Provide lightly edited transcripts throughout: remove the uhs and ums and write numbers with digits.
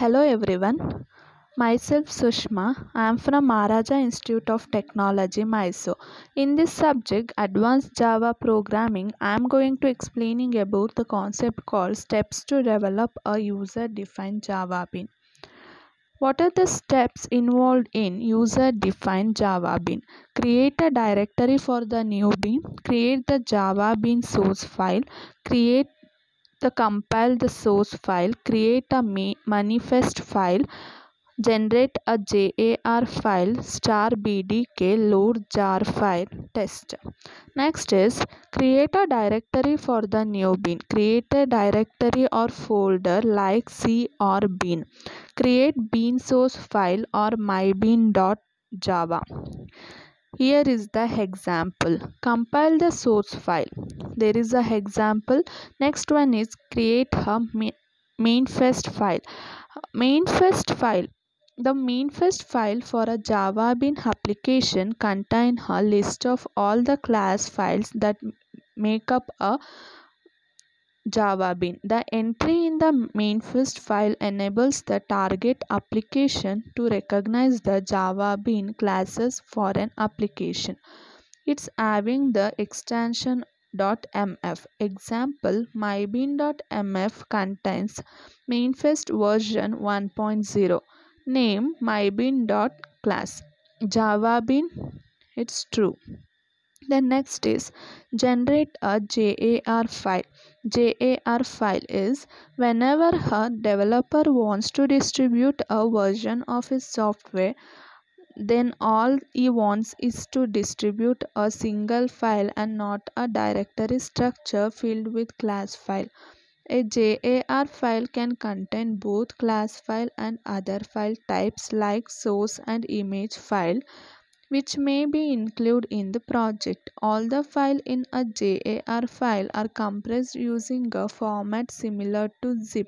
Hello everyone, myself Sushma. I am from Maharaja Institute of Technology, Mysore. In this subject, Advanced Java Programming, I am going to explaining about the concept called steps to develop a user-defined Java bean. What are the steps involved in user-defined Java bean? Create a directory for the new bean, create the Java bean source file, create compile the source file, create a manifest file, generate a jar file, *bdk load jar file, test. Next is create a directory for the new bean. Create a directory or folder like C or bean. Create bean source file or mybean.java. Here is the example. Compile the source file. There is a example. Next one is create a mainfest file. Mainfest file. The mainfest file for a Java Bean application contain a list of all the class files that make up a Java Bean. The entry in the mainfest file enables the target application to recognize the Java Bean classes for an application. It's having the extension .mf. Example, mybean.mf contains mainfest version 1.0. Name mybean.class. Java Bean, it's true. The next is generate a jar file. Jar file is whenever a developer wants to distribute a version of his software, then all he wants is to distribute a single file and not a directory structure filled with class file. A jar file can contain both class file and other file types like source and image file, which may be included in the project. All the files in a jar file are compressed using a format similar to zip.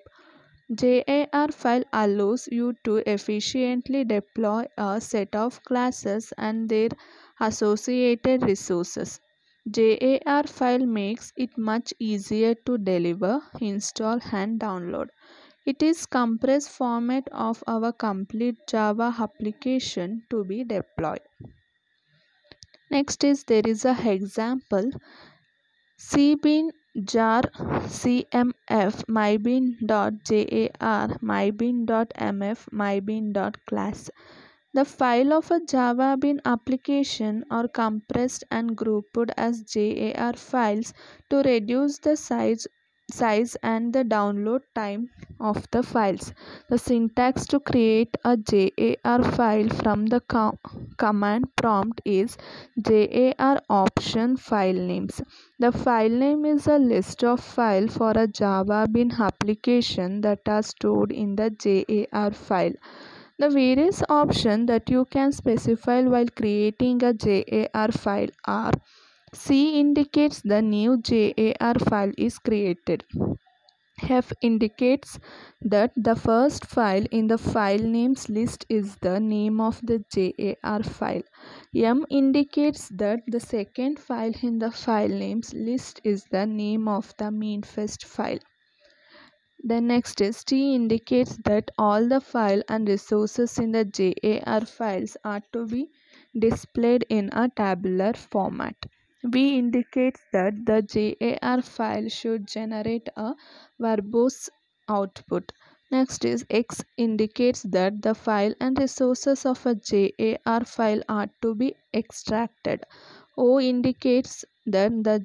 Jar file allows you to efficiently deploy a set of classes and their associated resources. Jar file makes it much easier to deliver, install and download. It is compressed format of our complete Java application to be deployed. Next is there is a example cbean jar cmf mybean.jar mybean.mf mybean.class. The file of a Java Bean application are compressed and grouped as jar files to reduce the size and the download time of the files. The syntax to create a jar file from the command prompt is jar option file names. The file name is a list of files for a Java Bean application that are stored in the jar file. The various options that you can specify while creating a jar file are: C indicates the new jar file is created. F indicates that the first file in the file names list is the name of the jar file. M indicates that the second file in the file names list is the name of the mainfest file. The next is T indicates that all the file and resources in the jar files are to be displayed in a tabular format. V indicates that the jar file should generate a verbose output. Next is X indicates that the file and resources of a jar file are to be extracted. O indicates that the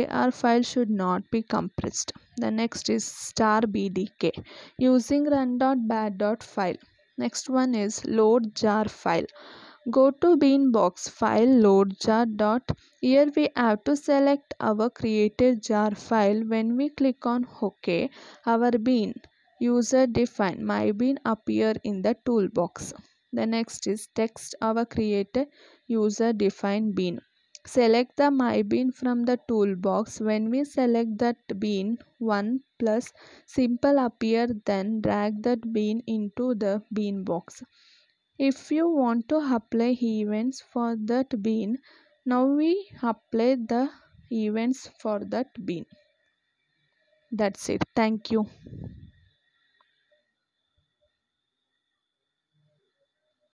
jar file should not be compressed. The next is *bdk using run.bat.file. Next one is load jar file. Go to beanbox file load jar. Here we have to select our created jar file. When we click on OK, our bean user defined mybean appear in the toolbox. The next is text our created user defined bean. Select the mybean from the toolbox. When we select that bean, 1 plus simple appear, then drag that bean into the bean box. If you want to apply events for that bean, now we apply the events for that bean. That's it. Thank you.